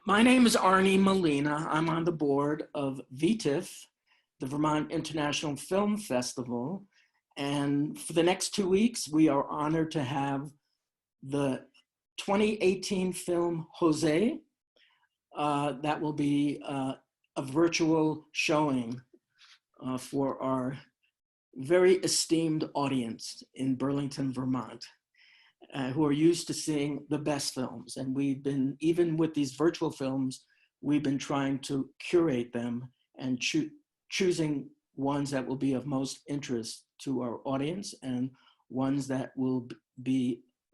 My name is Arnie Molina. I'm on the board of VTIF, the Vermont International Film Festival. And for the next 2 weeks, we are honored to have the 2018 film Jose. That will be a virtual showing for our very esteemed audience in Burlington, Vermont. Who are used to seeing the best films. And we've been, even with these virtual films, we've been trying to curate them and choosing ones that will be of most interest to our audience and ones that will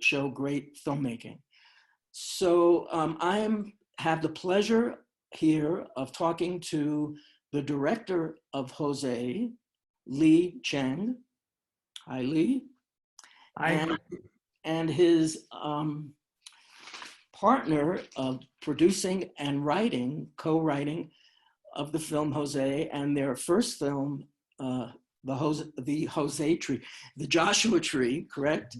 show great filmmaking. So I have the pleasure here of talking to the director of Jose, Lee Cheng. Hi, Lee. Hi. And his partner of producing and writing, co-writing of the film Jose, and their first film, the Jose Tree, the Joshua Tree, correct?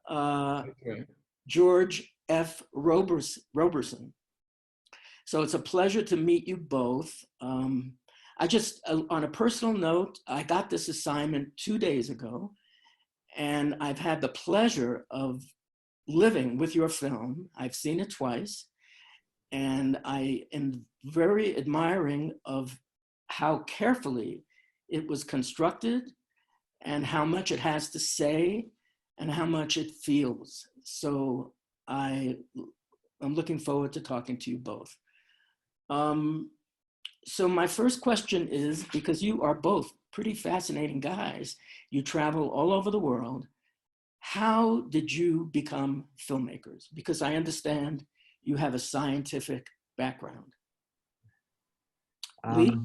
Okay. George F. Roberson. So it's a pleasure to meet you both. I just, on a personal note, I got this assignment 2 days ago. And I've had the pleasure of living with your film. I've seen it twice. And I am very admiring of how carefully it was constructed and how much it has to say and how much it feels. So I'm looking forward to talking to you both. So my first question is, because you are both pretty fascinating guys, you travel all over the world. How did you become filmmakers? Because I understand you have a scientific background. Lee?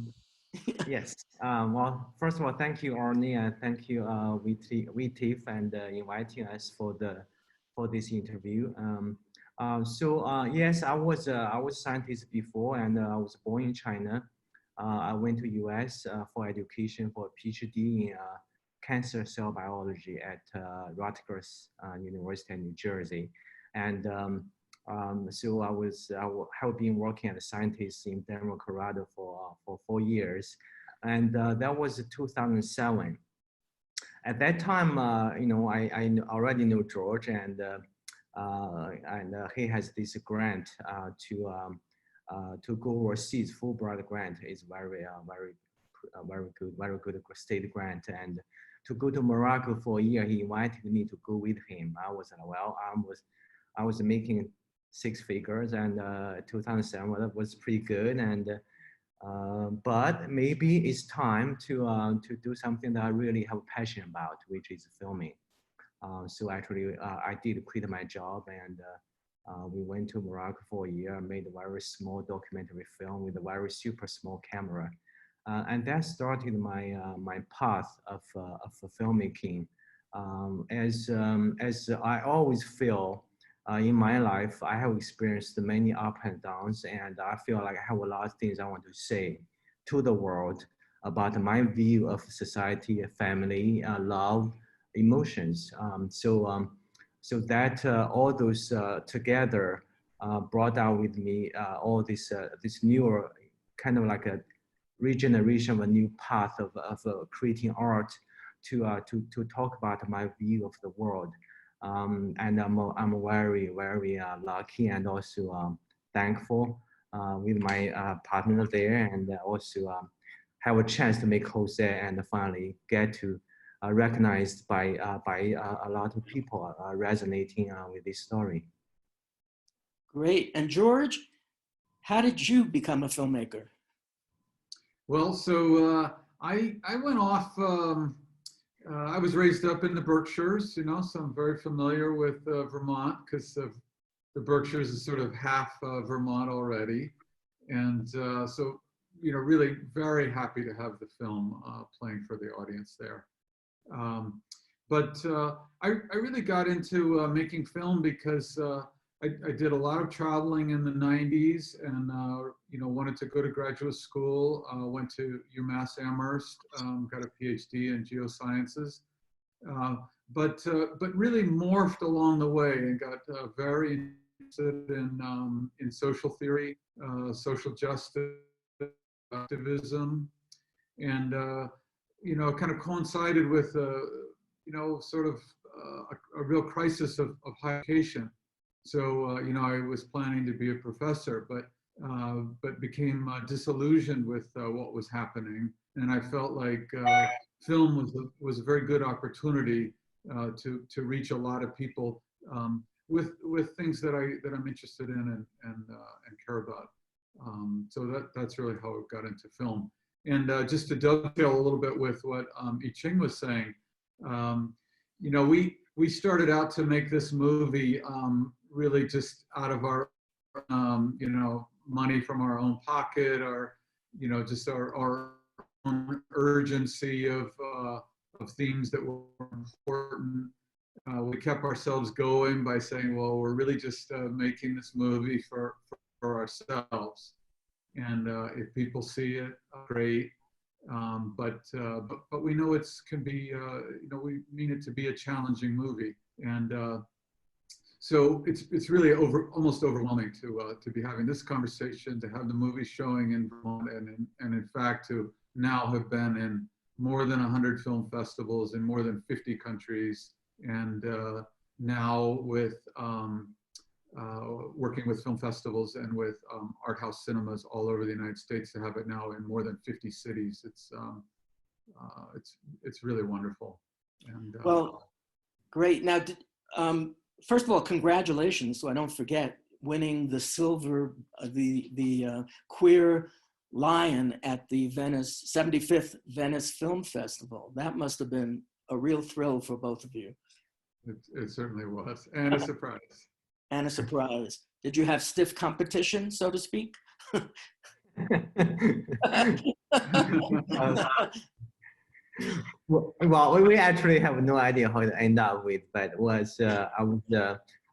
Yes. Well, first of all, thank you, Arnie, and thank you, VTIF, and inviting us for this interview. Yes, I was a scientist before, and I was born in China. I went to US for education for a PhD in cancer cell biology at Rutgers University in New Jersey. And so I have been working as a scientist in Denver, Colorado for 4 years. And that was 2007. At that time, I already know George, and he has this grant to go overseas. Fulbright grant is very good state grant, and to go to Morocco for a year, he invited me to go with him. I was like, well, I was making 6 figures, and 2007 that was pretty good, and but maybe it's time to do something that I really have a passion about, which is filming. So actually, I did quit my job, and we went to Morocco for a year, made a very small documentary film with a very super small camera. And that started my path of filmmaking. As I always feel in my life, I have experienced many ups and downs, and I feel like I have a lot of things I want to say to the world about my view of society, family, love, emotions. So that all those together brought out with me all this newer kind of like a regeneration of a new path of creating art to talk about my view of the world. And I'm very lucky and also thankful with my partner there, and also have a chance to make Jose and finally get to recognized by a lot of people resonating with this story. Great. And George, how did you become a filmmaker? Well, so I went off. I was raised up in the Berkshires, so I'm very familiar with Vermont because the Berkshires is sort of half Vermont already, and so really very happy to have the film playing for the audience there. But I really got into making film because I did a lot of traveling in the 90s, and wanted to go to graduate school. Went to UMass Amherst, got a PhD in geosciences, but really morphed along the way and got very in social theory, social justice, activism, and kind of coincided with sort of a real crisis of higher education. So I was planning to be a professor, but became disillusioned with what was happening, and I felt like film was a very good opportunity to reach a lot of people with things that I'm interested in and care about. So that's really how I got into film. And just to dovetail a little bit with what I Ching was saying, we started out to make this movie really just out of our money from our own pocket, or just our own urgency of themes that were important. We kept ourselves going by saying, well, we're really just making this movie for ourselves, and if people see it, great. But we know can be we mean it to be a challenging movie, and so it's really almost overwhelming to be having this conversation, to have the movie showing in Vermont, and in fact to now have been in more than 100 film festivals in more than 50 countries, and now with working with film festivals and with art house cinemas all over the United States, to have it now in more than 50 cities. It's really wonderful. And well, great. Now, first of all, congratulations, so I don't forget, winning the silver, the queer lion at the 75th Venice Film Festival. That must have been a real thrill for both of you. It certainly was, and a surprise. And a surprise. Did you have stiff competition, so to speak? Well, we actually have no idea how it ended up with, but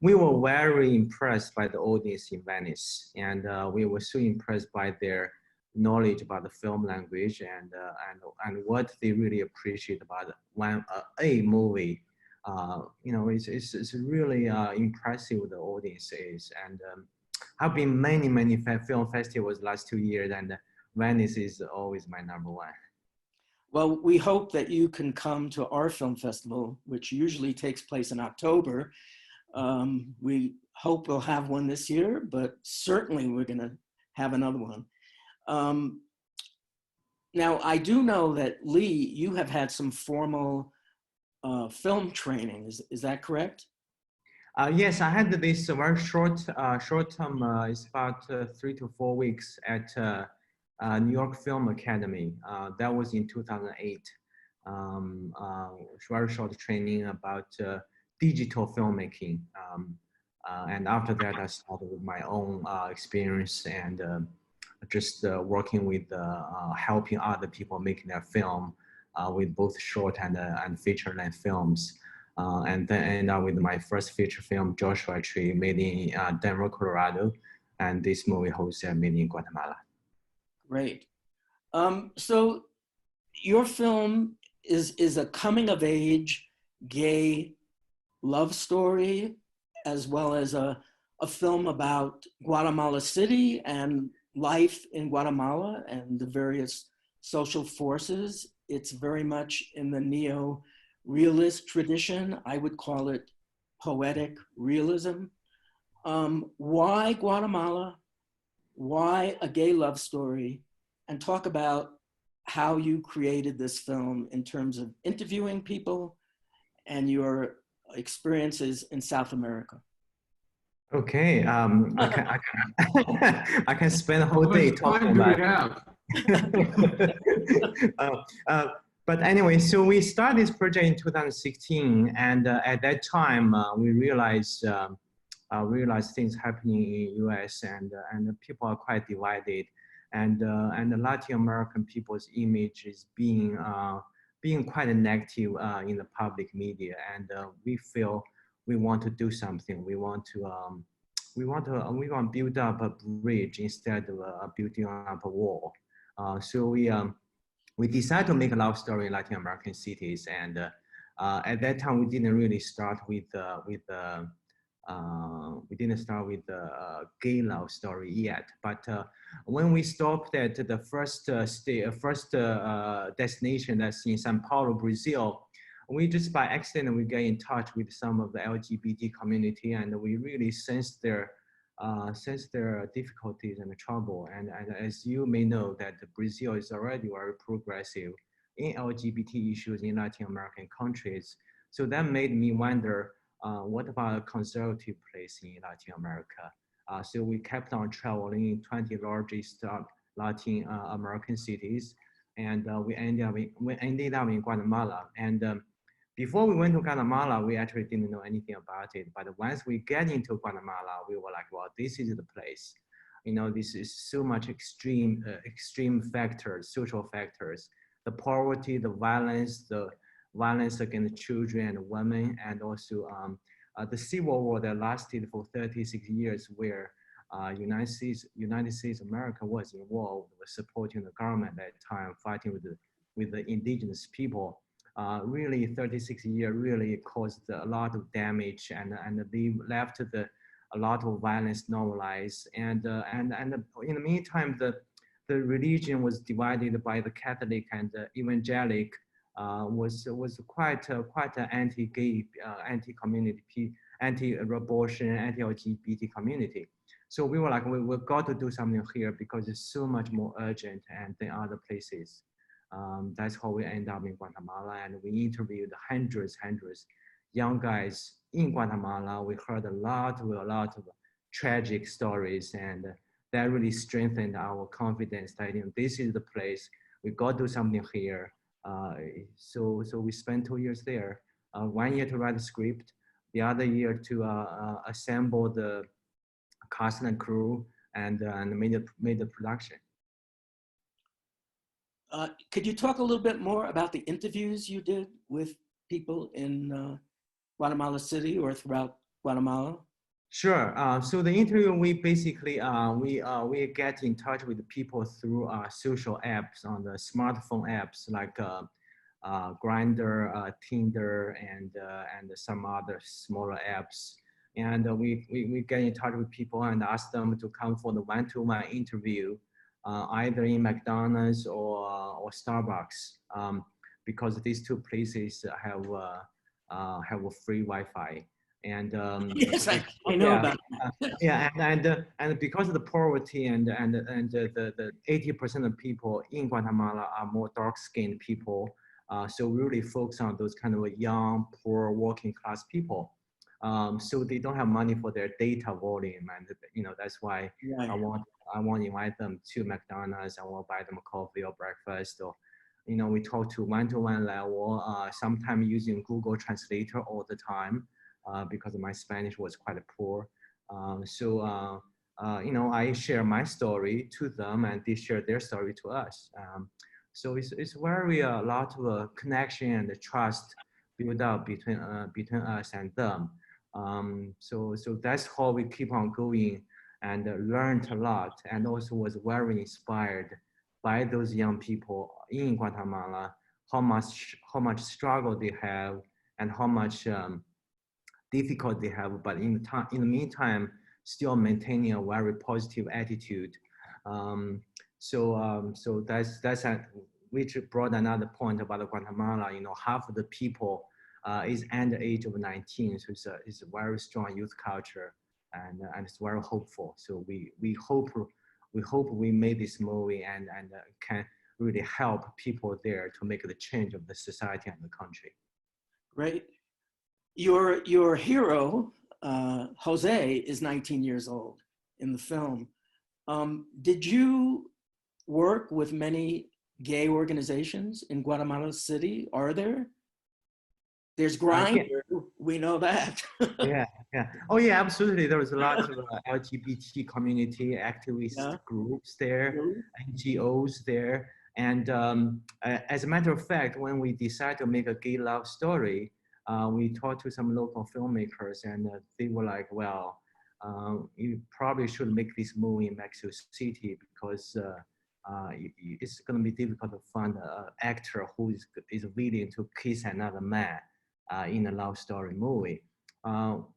we were very impressed by the audience in Venice, and we were so impressed by their knowledge about the film language and what they really appreciate about a movie. It's really impressive the audience is, and I've been many film festivals last 2 years, and Venice is always my number one. Well, we hope that you can come to our film festival, which usually takes place in October. We hope we'll have one this year, but certainly we're going to have another one. Now, I do know that, Lee, you have had some formal film training. Is that correct? Yes, I had this very short term. It's about 3 to 4 weeks at New York Film Academy. That was in 2008. Very short training about digital filmmaking. And after that, I started with my own experience and just working with helping other people making their film with both short and feature-length films. And then end up with my first feature film, Joshua Tree, made in Denver, Colorado, and this movie, Jose, made in Guatemala. Great. So your film is a coming-of-age gay love story, as well as a film about Guatemala City and life in Guatemala and the various social forces. It's very much in the neo-realist tradition. I would call it poetic realism. Why Guatemala? Why a gay love story? And talk about how you created this film in terms of interviewing people and your experiences in South America. Okay, I can spend a whole day talking about it. But anyway, so we started this project in 2016, and at that time we realized things happening in US, and people are quite divided, and the Latin American people's image is being quite negative in the public media, and we feel we want to do something. We want to build up a bridge instead of building up a wall. So we decided to make a love story in Latin American cities, and at that time we didn't really start with we didn't start with the gay love story yet. But when we stopped at the first destination, that's in Sao Paulo, Brazil, we just by accident we get in touch with some of the LGBT community, and we really sense their difficulties and trouble. And as you may know, that Brazil is already very progressive in LGBT issues in Latin American countries. So that made me wonder, what about a conservative place in Latin America? So we kept on traveling in 20 largest Latin American cities, and we ended up in Guatemala. And before we went to Guatemala, we actually didn't know anything about it. But once we get into Guatemala, we were like, well, this is the place. You know, this is so much extreme factors, social factors, the poverty, the violence against children and women, and also the civil war that lasted for 36 years, where United States America was involved, was supporting the government at that time, fighting with the indigenous people. Really 36 years really caused a lot of damage, and they left a lot of violence normalized. And in the meantime, the religion was divided by the Catholic and the evangelic, was quite an anti-gay, anti-community, anti-abortion, anti-LGBT community. So we were like, we've got to do something here because it's so much more urgent and than other places. That's how we end up in Guatemala, and we interviewed hundreds young guys in Guatemala. We heard a lot of tragic stories, and that really strengthened our confidence that, you know, this is the place, we got to do something here. So we spent 2 years there, 1 year to write the script, the other year to assemble the cast and crew, and made the production. Could you talk a little bit more about the interviews you did with people in Guatemala City or throughout Guatemala? Sure. So the interview, we basically we get in touch with the people through social apps, on the smartphone apps like Grindr, Tinder, and some other smaller apps. And we get in touch with people and ask them to come for the one-to-one interview, either in McDonald's or Starbucks, because these two places have a free Wi-Fi. And yes, I know about that. yeah, and because of the poverty and the 80% of people in Guatemala are more dark-skinned people, so we really focus on those kind of young, poor, working class people. So they don't have money for their data volume, and you know that's why Right. I want to invite them to McDonald's. I want to buy them a coffee or breakfast, or you know, we talk to one-to-one level, sometimes using Google Translator all the time. Because my Spanish was quite poor. So you know, I share my story to them, and they share their story to us. So it's very a lot of connection and trust built up between us and them. So that's how we keep on going, and learned a lot, and also was very inspired by those young people in Guatemala, how much struggle they have, and how much difficult they have, but in the meantime, still maintaining a very positive attitude. So that's which brought another point about Guatemala. You know, half of the people is under the age of 19, so it's a very strong youth culture, and it's very hopeful. So we hope we made this movie and can really help people there to make the change of the society and the country. Great. Your hero, Jose, is 19 years old in the film. Did you work with many gay organizations in Guatemala City? Are there? There's Grindr, we know that. Yeah. Oh yeah, absolutely. There was a lot of LGBT community activist groups there, NGOs there. And as a matter of fact, when we decided to make a gay love story, we talked to some local filmmakers, and they were like, well, you probably should make this movie in Mexico City, because it's going to be difficult to find an actor who is willing to kiss another man in a love story movie.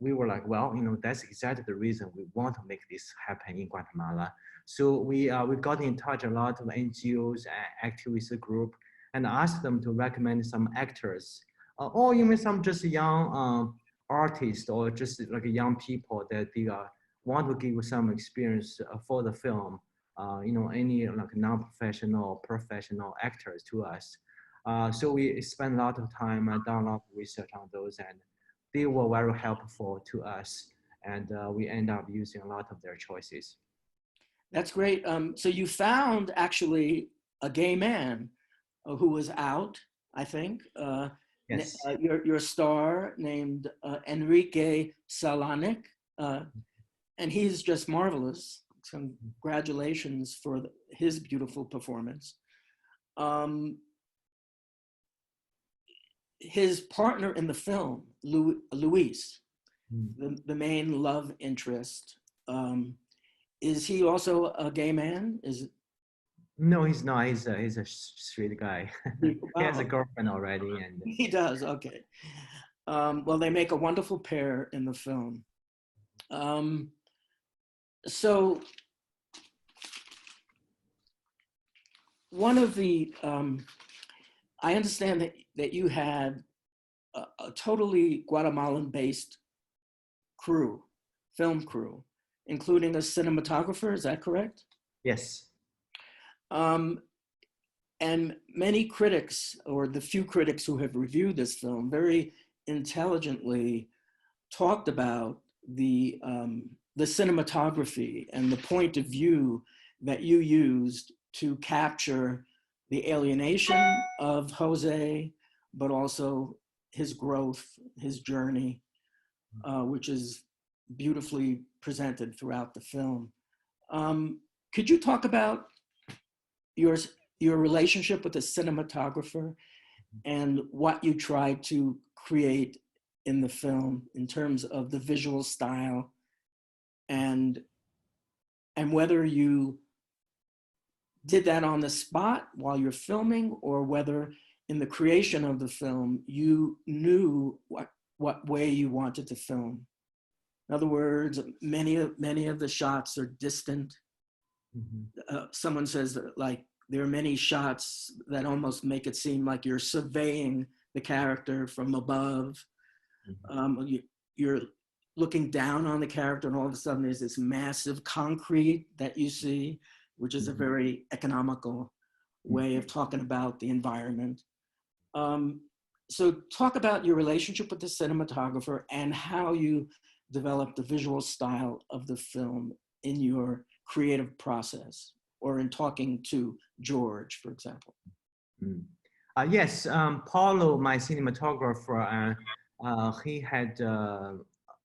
we were like, well, that's exactly the reason we want to make this happen in Guatemala. So we got in touch a lot of NGOs and activist group and asked them to recommend some actors, or even some just young artists or just like young people that they want to give some experience for the film. Any like non-professional, professional actors to us. So we spent a lot of time and done a lot of research on those, and they were very helpful to us, and we end up using a lot of their choices. That's great. So you found actually a gay man who was out, I think. Yes. Your star named Enrique Salanik, and he's just marvelous. Congratulations for his beautiful performance. His partner in the film, Luis, the main love interest, is he also a gay man? No, he's not. He's a straight guy. He has a Wow, girlfriend already, and he does. Okay. Well, they make a wonderful pair in the film. So one of the, I understand that you had a totally Guatemalan-based crew, film crew, including a cinematographer. Is that correct? yes. And many critics, or the few critics who have reviewed this film, very intelligently talked about the cinematography and the point of view that you used to capture the alienation of Jose, but also his growth, his journey, which is beautifully presented throughout the film. Could you talk about your relationship with the cinematographer and what you tried to create in the film in terms of the visual style, and whether you did that on the spot while you're filming, or whether in the creation of the film you knew what way you wanted to film? In other words, many of the shots are distant. Someone says that, like, there are many shots that almost make it seem like you're surveying the character from above. You're looking down on the character, and all of a sudden there's this massive concrete that you see, which is a very economical way of talking about the environment. So talk about your relationship with the cinematographer and how you developed the visual style of the film in your creative process, or in talking to George, for example. Yes, Paulo, my cinematographer, he had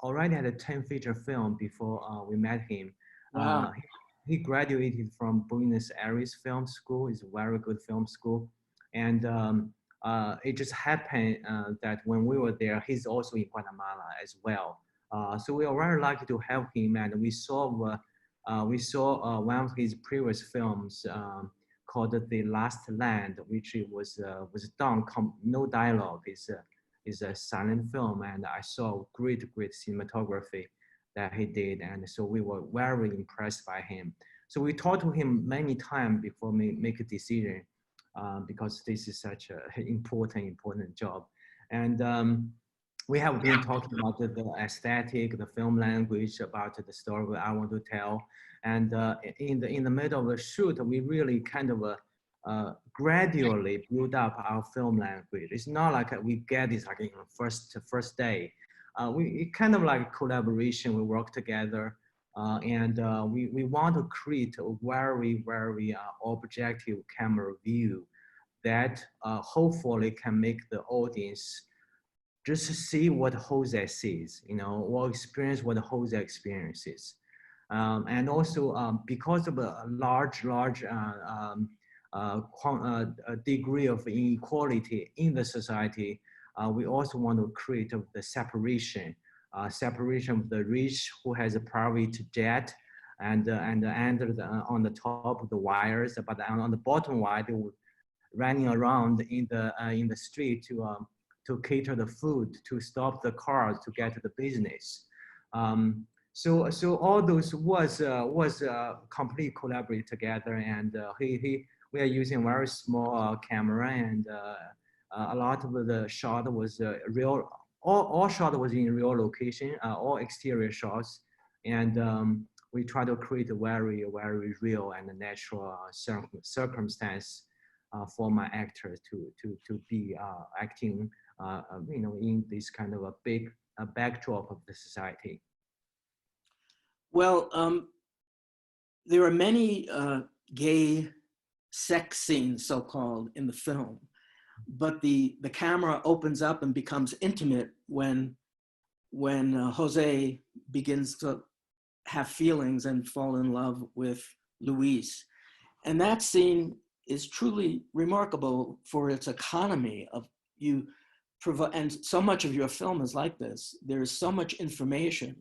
already had a 10 feature film before we met him. Wow. He graduated from Buenos Aires Film School. It's a very good film school. And it just happened that when we were there, he's also in Guatemala as well. So we are very lucky to have him, and we saw one of his previous films called The Last Land, which was done no dialogue. It's a silent film, and I saw great cinematography that he did, and so we were very impressed by him. So we talked to him many times before we make a decision, because this is such an important job. And we have been talking about the aesthetic, the film language, about the story I want to tell. And in the middle of the shoot, we really kind of gradually build up our film language. It's not like we get this like in the first day. It kind of like collaboration. We work together, and we want to create a very objective camera view that hopefully can make the audience just see what Jose sees, or experience what Jose experiences. And also because of a large degree of inequality in the society, we also want to create the separation of the rich who has a private jet and on the top of the wires, but on the bottom wire they were running around in the street to cater the food, to stop the cars, to get to the business. So all those was complete collaborate together, and we are using very small camera, and a lot of the shot was real. All shot was in real location, all exterior shots, and we try to create a very real and natural circumstance for my actors to be acting, in this kind of a big backdrop of the society. Well, there are many gay sex scenes, so-called, in the film, but the camera opens up and becomes intimate when Jose begins to have feelings and fall in love with Luis. And that scene is truly remarkable for its economy of you provide, and so much of your film is like this. There is so much information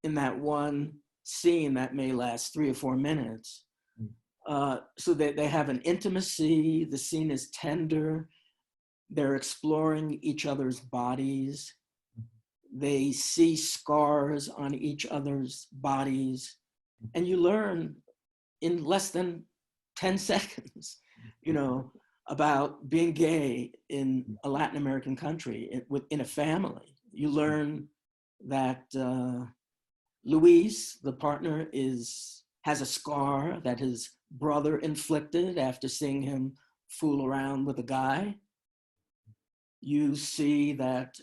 in that one scene that may last 3 or 4 minutes. So that they have an intimacy, the scene is tender, they're exploring each other's bodies, they see scars on each other's bodies, and you learn in less than 10 seconds, about being gay in a Latin American country, in a family. You learn that Luis, the partner, has a scar that his brother inflicted after seeing him fool around with a guy. You see that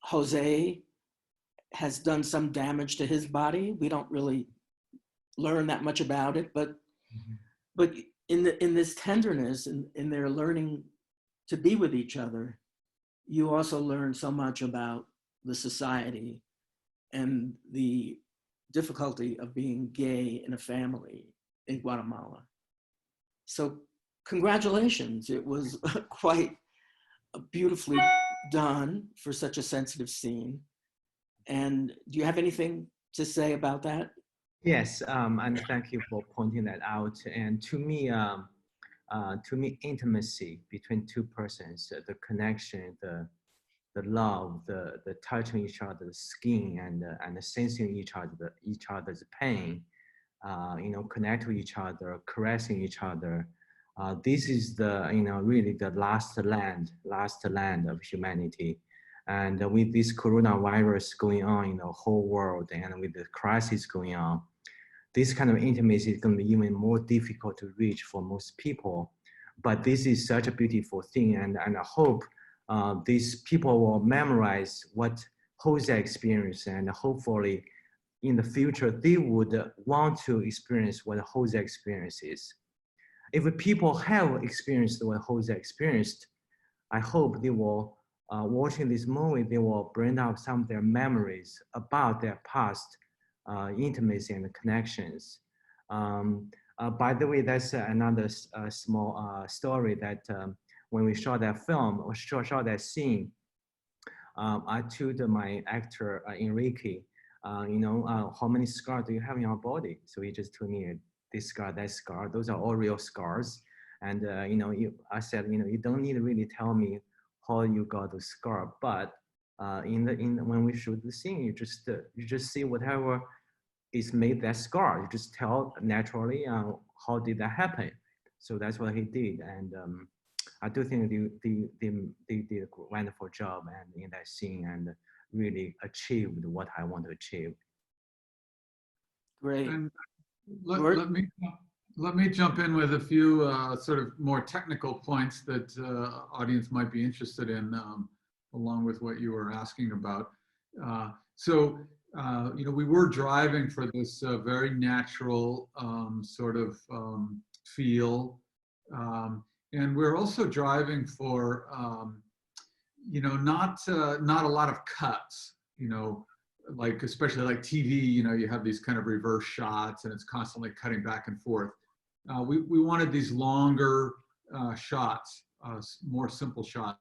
Jose has done some damage to his body. We don't really learn that much about it, but in this tenderness, in their learning to be with each other, you also learn so much about the society and the difficulty of being gay in a family in Guatemala. So congratulations, it was quite beautifully done for such a sensitive scene. And do you have anything to say about that? Yes, and thank you for pointing that out. And to me, intimacy between two persons, the connection, the love, the touching each other's skin, and the sensing each other's pain, connect with each other, caressing each other. This is the really the last land of humanity. And with this coronavirus going on in the whole world, and with the crisis going on, this kind of intimacy is going to be even more difficult to reach for most people. But this is such a beautiful thing, and I hope these people will memorize what Jose experienced, and hopefully in the future they would want to experience what Jose experiences. If people have experienced what Jose experienced, I hope they will, watching this movie, they will bring up some of their memories about their past intimacy and connections. By the way, that's another small story that when we shot that film, or shot that scene, I told my actor, Enrique, how many scars do you have in your body? So he just told me this scar, that scar, those are all real scars. And I said, you don't need to really tell me how you got the scar, but when we shoot the scene, you just see whatever is made that scar. You just tell naturally how did that happen. So that's what he did, and I do think they did a wonderful job and in that scene, and really achieved what I want to achieve. Great. And let me jump in with a few sort of more technical points that audience might be interested in, along with what you were asking about. We were driving for this very natural sort of feel, and we're also driving for not a lot of cuts. Like especially like TV, you have these kind of reverse shots, and it's constantly cutting back and forth. We wanted these longer shots, more simple shots,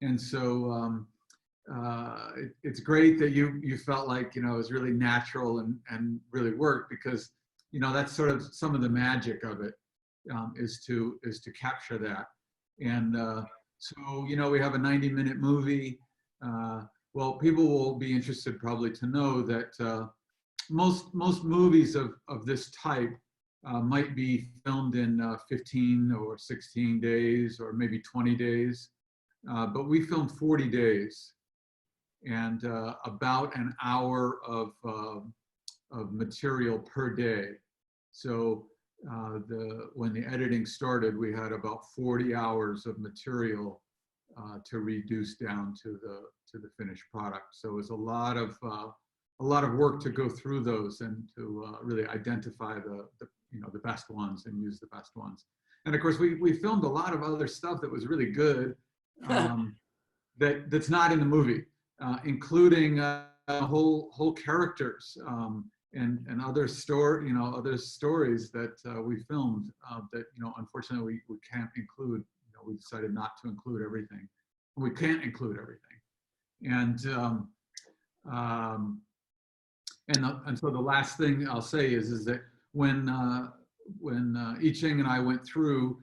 and so it's great that you felt like it was really natural and really worked, because that's sort of some of the magic of it, is to capture that. And so, you know, we have a 90-minute movie. Well, people will be interested probably to know that most movies of this type might be filmed in 15 or 16 days or maybe 20 days. But we filmed 40 days and about an hour of material per day. So when the editing started, we had about 40 hours of material to reduce down to the finished product. So it was a lot of work to go through those and to really identify the best ones and use the best ones. And of course, we filmed a lot of other stuff that was really good that's not in the movie, including whole characters and other other stories that we filmed that unfortunately we can't include. We decided not to include everything. We can't include everything, and so the last thing I'll say is that when I Ching and I went through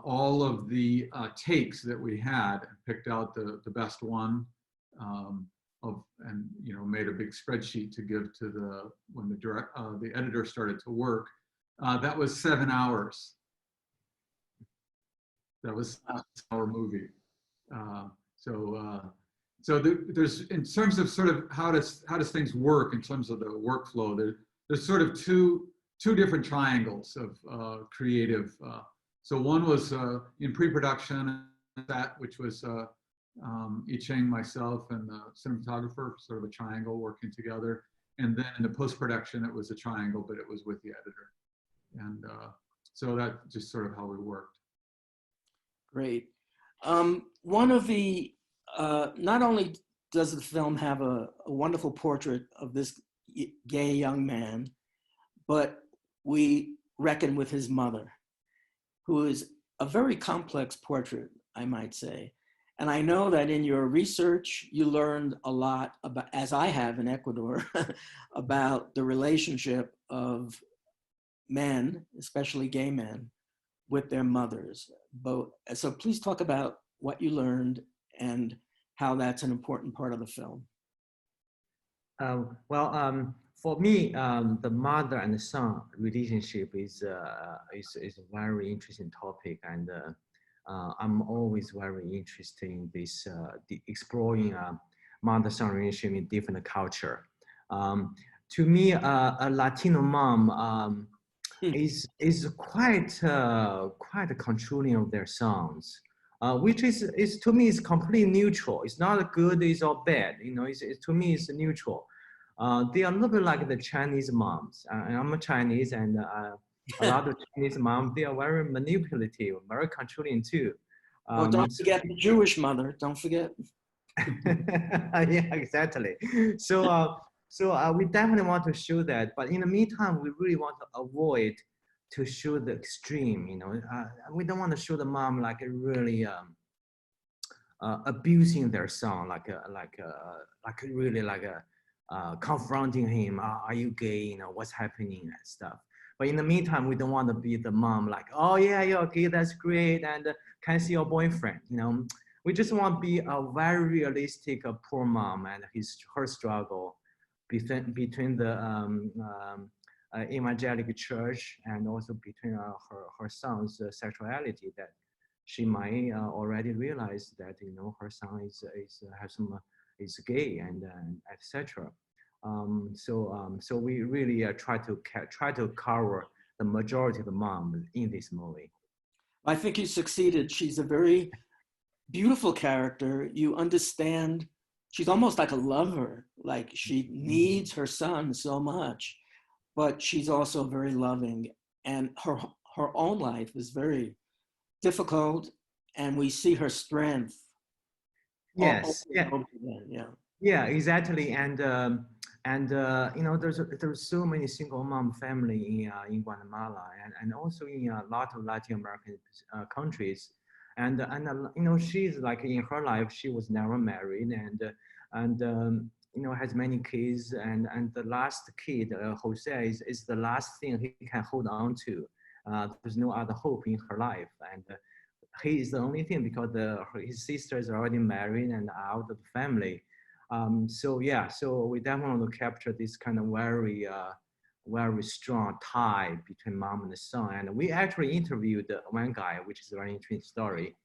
all of the takes that we had, picked out the best one, and made a big spreadsheet to give to when the editor started to work. That was 7 hours. That was our movie. So there's, in terms of sort of how does things work in terms of the workflow, there's sort of two different triangles of creative. So one was in pre-production, which was I Ching, myself, and the cinematographer, sort of a triangle working together. And then in the post-production, it was a triangle, but it was with the editor. And so that's just sort of how we worked. Great. One of the, not only does the film have a wonderful portrait of this gay young man, but we reckon with his mother, who is a very complex portrait, I might say. And I know that in your research, you learned a lot about, as I have in Ecuador, about the relationship of men, especially gay men, with their mothers. So please talk about what you learned and how that's an important part of the film. For me, the mother and the son relationship is a very interesting topic, and I'm always very interested in this exploring mother-son relationship in different culture. To me, a Latino mom is quite controlling of their sons, which is to me is completely neutral. It's not good, it's or bad. To me it's neutral. They are a little bit like the Chinese moms. I'm a Chinese, and a lot of Chinese moms, they are very manipulative, very controlling too. Well, don't forget the Jewish mother. Don't forget. Yeah, exactly. So we definitely want to show that, but in the meantime, we really want to avoid to show the extreme. We don't want to show the mom like really abusing their son, confronting him. Are you gay? What's happening and stuff. But in the meantime, we don't want to be the mom like, oh yeah, you're gay, that's great, and can I see your boyfriend? We just want to be a very realistic poor mom and her struggle between the evangelical church and also between her son's sexuality, that she might already realize that her son is gay and etc. So we really try to cover the majority of the mom in this movie. I think you succeeded. She's a very beautiful character. You understand, she's almost like a lover. Like she needs her son so much, but she's also very loving. And her own life is very difficult, and we see her strength. Yes. Yeah, exactly. And there's so many single mom family in Guatemala and also in a lot of Latin American countries. And she's like, in her life, she was never married, and has many kids, and the last kid, Jose, is the last thing he can hold on to. There's no other hope in her life, and he is the only thing because his sister is already married and out of the family. So yeah, so we definitely want to capture this kind of very strong tie between mom and the son. And we actually interviewed one guy, which is a very interesting story.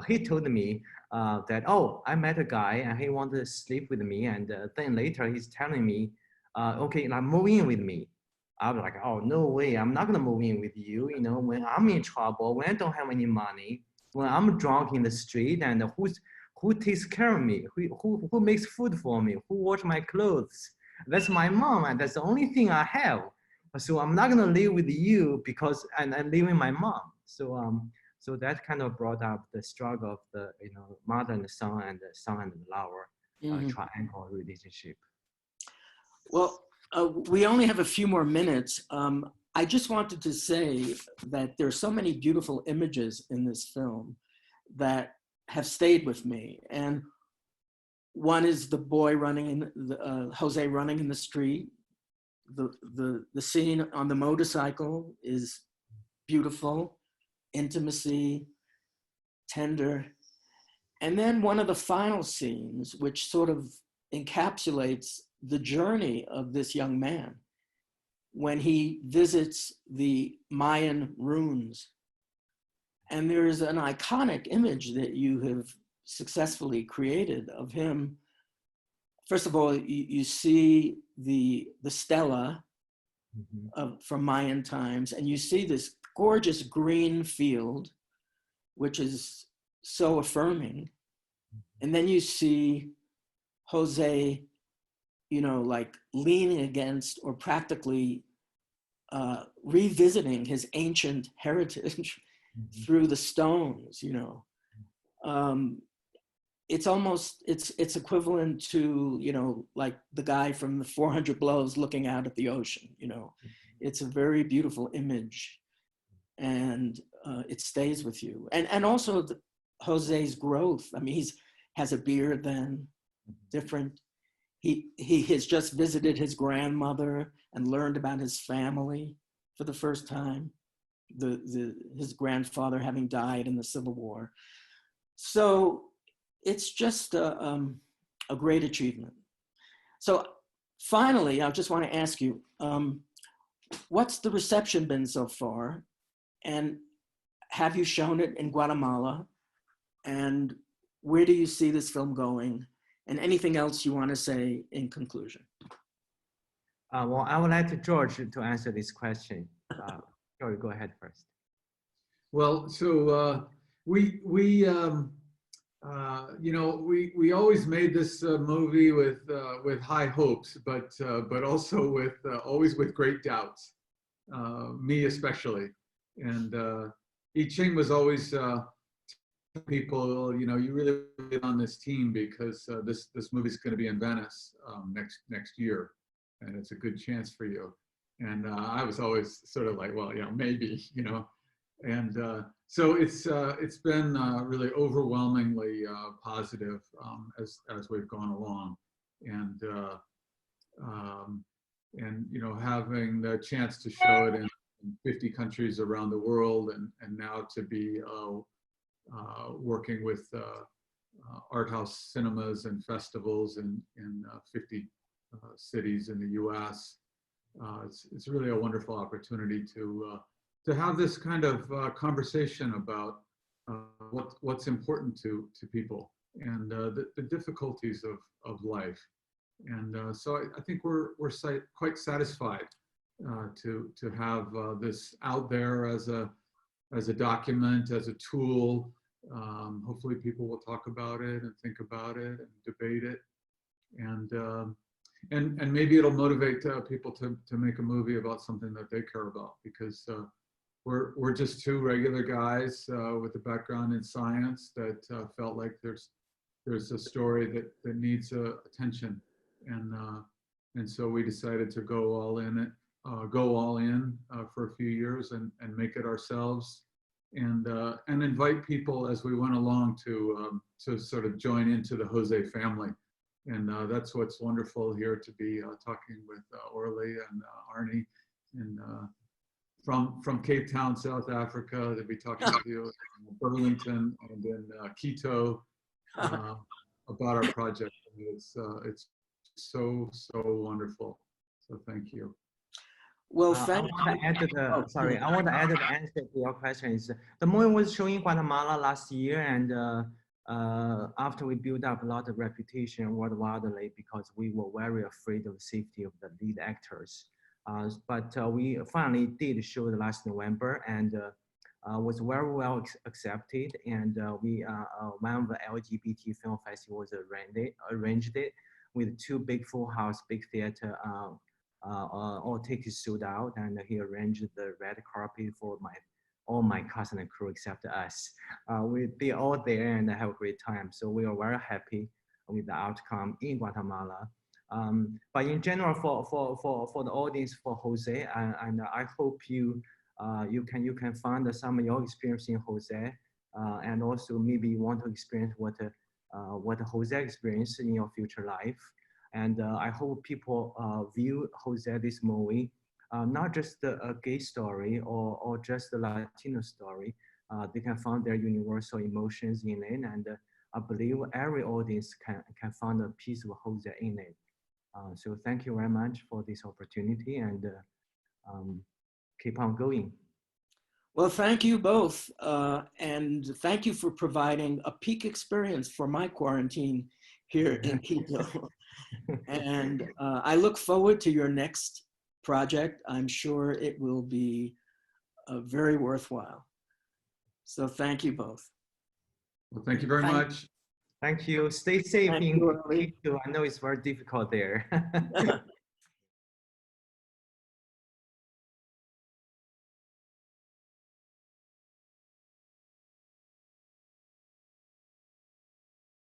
He told me that, oh, I met a guy and he wanted to sleep with me. And then later he's telling me, okay, now move in with me. I was like, oh, no way. I'm not going to move in with you. You know, when I'm in trouble, when I don't have any money, when I'm drunk in the street, and who takes care of me? Who makes food for me? Who wash my clothes? That's my mom. And that's the only thing I have. So I'm not going to live with you because and I'm leaving my mom. So that kind of brought up the struggle of the mother and the son and the lover triangle relationship. Well, we only have a few more minutes. I just wanted to say that there are so many beautiful images in this film that have stayed with me. And one is the boy running in Jose running in the street. The scene on the motorcycle is beautiful, intimacy, tender. And then one of the final scenes, which sort of encapsulates the journey of this young man when he visits the Mayan ruins. And there is an iconic image that you have successfully created of him. First of all, you see the stela from Mayan times, and you see this gorgeous green field, which is so affirming. And then you see Jose, like leaning against or practically revisiting his ancient heritage through the stones, It's almost, it's equivalent to, like the guy from the 400 Blows looking out at the ocean, It's a very beautiful image, and it stays with you. And also Jose's growth. I mean, has a beard then, different. He has just visited his grandmother and learned about his family for the first time, his grandfather having died in the Civil War. So it's just a great achievement. So finally, I just want to ask you, what's the reception been so far? And have you shown it in Guatemala? And where do you see this film going? And anything else you want to say in conclusion? Well, I would like George to answer this question. George, go ahead first. Well, so we always made this movie with high hopes, but also with always with great doubts. Me especially, and I Ching was always people, you really get on this team because this movie's going to be in Venice next year, and it's a good chance for you. And I was always sort of like, well, maybe, and so it's been really overwhelmingly positive as we've gone along, and having the chance to show it in 50 countries around the world, and now to be working with art house cinemas and festivals in 50 cities in the U.S. It's really a wonderful opportunity to have this kind of conversation about what's important to people and the difficulties of life. And so I think we're quite satisfied to have this out there as a document, as a tool. Hopefully people will talk about it and think about it and debate it. And maybe it'll motivate people to make a movie about something that they care about, because we're just two regular guys with a background in science that felt like there's a story that needs attention, and so we decided to go all in for a few years and make it ourselves, and invite people as we went along to sort of join into the Jose family. And that's what's wonderful here, to be talking with Orly and Arnie, and from Cape Town, South Africa. They'll be talking to you in Burlington and in Quito about our project. It's so wonderful. So thank you. Well, I thank want to add to the, sorry, I want to add to the answer to your question is the movie was shown in Guatemala last year, and after we built up a lot of reputation worldwide because we were very afraid of the safety of the lead actors. But we finally did show the last November, and was very well accepted. And we one of the LGBT film festivals arranged it with 2 big full house, big theater. All tickets sold out, and he arranged the red carpet for all my cast and crew except us. They all there and have a great time. So we are very happy with the outcome in Guatemala. But in general, for the audience, for Jose, and I hope you can find some of your experience in Jose, and also maybe you want to experience what Jose experienced in your future life. And I hope people view Jose, this movie, not just a gay story or just a Latino story. They can find their universal emotions in it, and I believe every audience can find a piece of Jose in it. So thank you very much for this opportunity, and keep on going. Well, thank you both. And thank you for providing a peak experience for my quarantine here in Quito. And I look forward to your next project. I'm sure it will be very worthwhile. So thank you both. Well, thank you very much. Thank you. Stay safe Thank in you, Arnie. Quito. I know it's very difficult there.